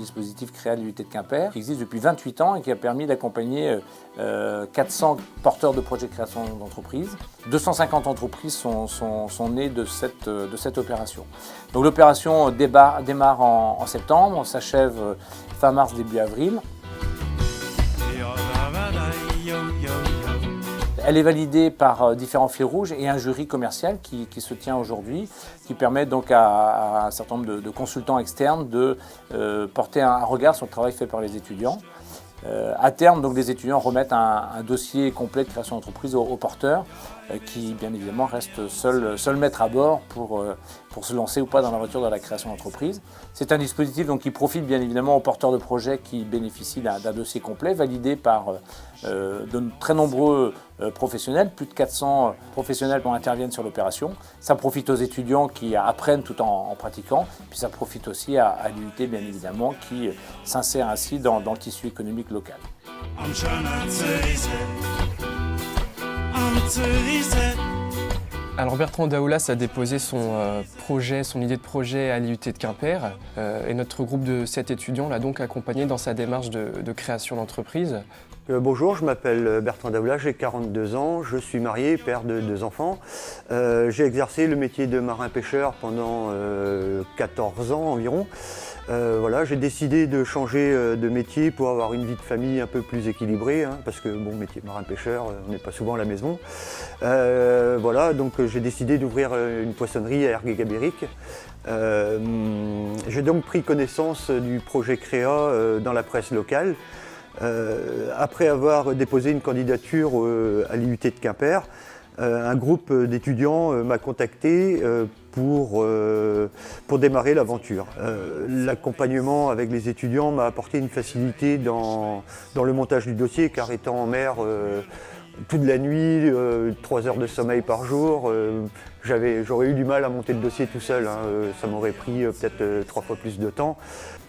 dispositif créé à l'IUT de Quimper, qui existe depuis 28 ans et qui a permis d'accompagner 400 porteurs de projets de création d'entreprise. 250 entreprises sont nées de cette opération. Donc l'opération démarre en septembre, s'achève fin mars, début avril. Elle est validée par différents fils rouges et un jury commercial qui se tient aujourd'hui, qui permet donc à un certain nombre de consultants externes de porter un regard sur le travail fait par les étudiants. À terme, donc, les étudiants remettent un dossier complet de création d'entreprise aux porteurs, qui bien évidemment reste seul maître à bord pour se lancer ou pas dans l'aventure de la création d'entreprise. C'est un dispositif donc, qui profite bien évidemment aux porteurs de projets qui bénéficient d'un dossier complet validé par de très nombreux professionnels, plus de 400 professionnels qui interviennent sur l'opération. Ça profite aux étudiants qui apprennent tout en pratiquant, puis ça profite aussi à l'IUT bien évidemment qui s'insère ainsi dans le tissu économique local. Alors Bertrand Daoulas a déposé son idée de projet à l'IUT de Quimper et notre groupe de 7 étudiants l'a donc accompagné dans sa démarche de création d'entreprise. Bonjour, je m'appelle Bertrand Daoulas, j'ai 42 ans, je suis marié, père de 2 enfants. J'ai exercé le métier de marin-pêcheur pendant 14 ans environ. Voilà, j'ai décidé de changer de métier pour avoir une vie de famille un peu plus équilibrée, parce que bon, métier marin-pêcheur, on n'est pas souvent à la maison. Voilà, donc j'ai décidé d'ouvrir une poissonnerie à Ergué-Gabéric. J'ai donc pris connaissance du projet Créa dans la presse locale. Après avoir déposé une candidature à l'IUT de Quimper, un groupe d'étudiants m'a contacté pour démarrer l'aventure. L'accompagnement avec les étudiants m'a apporté une facilité dans le montage du dossier, car étant en mer toute la nuit, 3 heures de sommeil par jour, j'aurais eu du mal à monter le dossier tout seul. Ça m'aurait pris peut-être 3 fois plus de temps.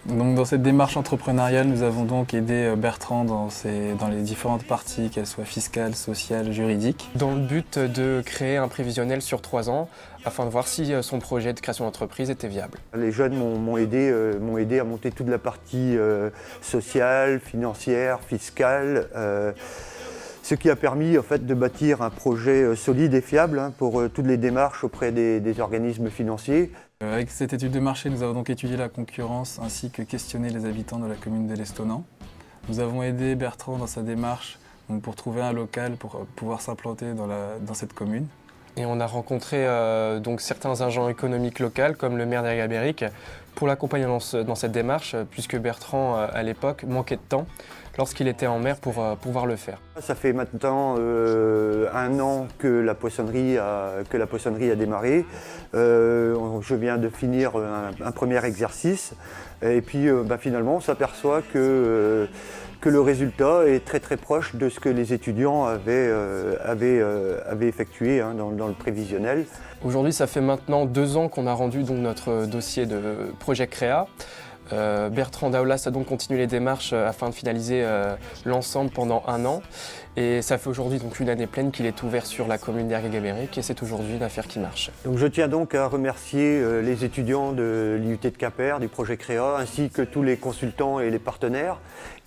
Donc dans cette démarche entrepreneuriale, nous avons donc aidé Bertrand dans les différentes parties, qu'elles soient fiscales, sociales, juridiques. Dans le but de créer un prévisionnel sur 3 ans, afin de voir si son projet de création d'entreprise était viable. Les jeunes m'ont aidé à monter toute la partie sociale, financière, fiscale. Ce qui a permis en fait, de bâtir un projet solide et fiable pour toutes les démarches auprès des organismes financiers. Avec cette étude de marché, nous avons donc étudié la concurrence ainsi que questionné les habitants de la commune de l'Estonant. Nous avons aidé Bertrand dans sa démarche donc pour trouver un local pour pouvoir s'implanter dans cette commune. Et on a rencontré donc certains agents économiques locaux comme le maire d'Ergué-Gabéric pour l'accompagner dans cette démarche, puisque Bertrand à l'époque manquait de temps lorsqu'il était en mer pour pouvoir le faire. Ça fait maintenant 1 an que la poissonnerie a démarré. Je viens de finir un premier exercice et puis finalement on s'aperçoit que le résultat est très très proche de ce que les étudiants avaient effectué dans le prévisionnel. Aujourd'hui, ça fait maintenant 2 ans qu'on a rendu donc, notre dossier de projet Créa. Bertrand Daoulas a donc continué les démarches afin de finaliser l'ensemble pendant 1 an. Et ça fait aujourd'hui donc 1 année pleine qu'il est ouvert sur la commune d'Ergué-Gabéric et c'est aujourd'hui une affaire qui marche. Donc je tiens donc à remercier les étudiants de l'IUT de Quimper, du projet Créa, ainsi que tous les consultants et les partenaires.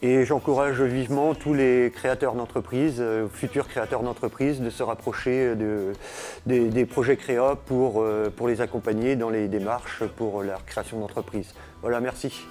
Et j'encourage vivement tous les créateurs d'entreprises, futurs créateurs d'entreprises, de se rapprocher des projets Créa pour les accompagner dans les démarches pour la création d'entreprise. Voilà, merci.